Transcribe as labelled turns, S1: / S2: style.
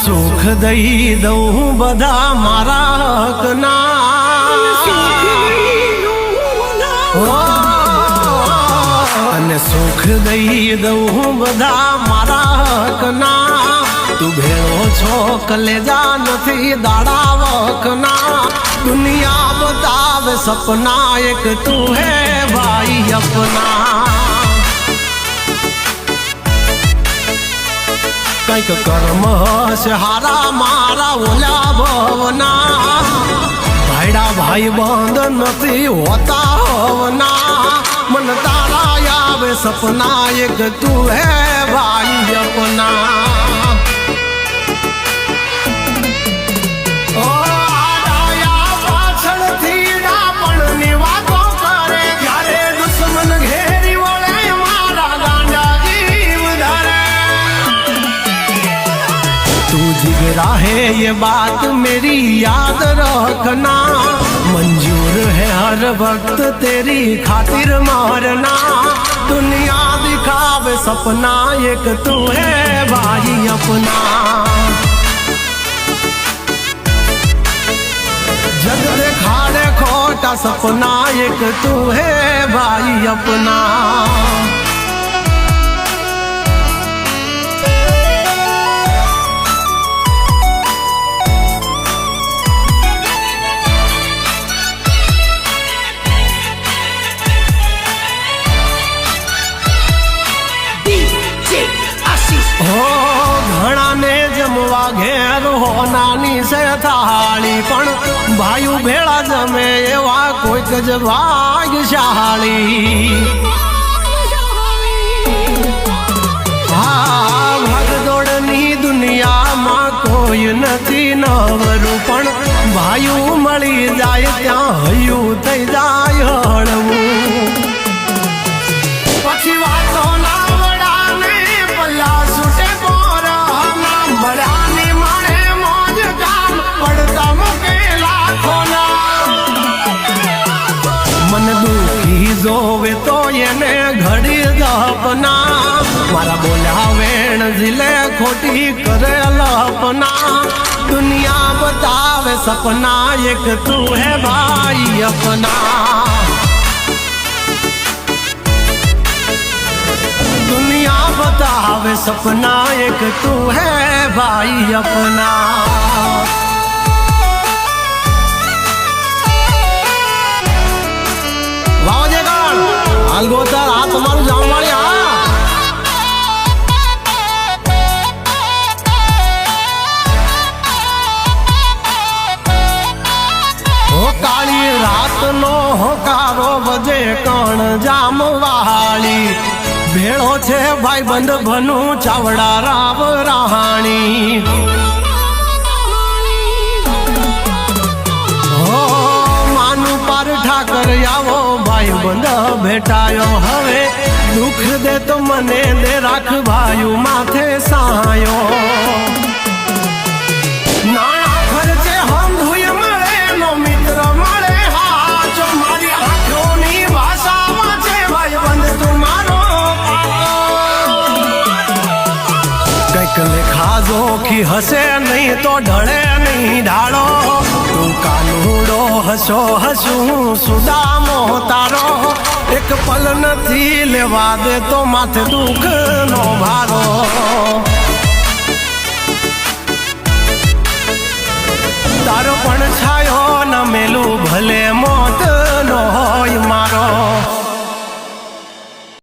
S1: સુખ દઈ દઉં બધા મારા હકના, અને સુખ દઈ દઉં બધા મારા હકના. તું ભેળો છો કલેજા નથી દાડા વખના. દુનિયા બતાવે સપના એક તું હે ભાઈ અપના. કઈક કર્મ હશે હારા મારા ઓલા ભવના. ભાઈડા ભાઈ બંધ નથી હોતા હવના. મન તારા આવે સપના એક તું હે ભાઈ અપના. है ये बात मेरी याद रखना. मंजूर है हर वक्त तेरी खातिर मारना. दुनिया दिखावे सपना एक तू है भाई अपना. जग दिखाड़े खोटा सपना एक तू है भाई अपना. घणा ने जमवा घेर हो नानी से थाली पण भाई भेड़ा जमे एवा कोई ज भाग्यशाली. हाँ भागदौड़नी दुनिया में कोई नहीं नवरू पण भाई मળી જાય ત્યાં હયું થઈ જાય હળવું. પછી વાતો ના વડાને પલ્લા સુટે मन दुखी जोवे तो येने घड़ी दपना. मारा बोला वेण जिले खोटी करे लपना. दुनिया बतावे सपना एक तू है भाई अपना. दुनिया बतावे सपना एक तू है भाई अपना. अलगोतर आ तुम्हारू जाम वाली. हो काली रात नो होकारो बजे कण जाम वाली. भेड़ो छे भाई बंद भनु चावड़ा राव राहाणी. हो मानु पर ठाकर आवो भाई बंद भेटायो. हवे दुख दे तो मने दे राख भाई माथे सायो. नाना खर्चे हम धुय मळे नो मित्र मळे. हाँ जो मारी आँखोनी भाषा वाचे भाई बंद तुम्हारो. कईक लेखा जोखी हसे नहीं तो ढळे नहीं ढाळो. तू कानूड़ो हसो हसूं सुदामो तारो. एक पल नथी लेवा दे तो माथे दुख नो भारो.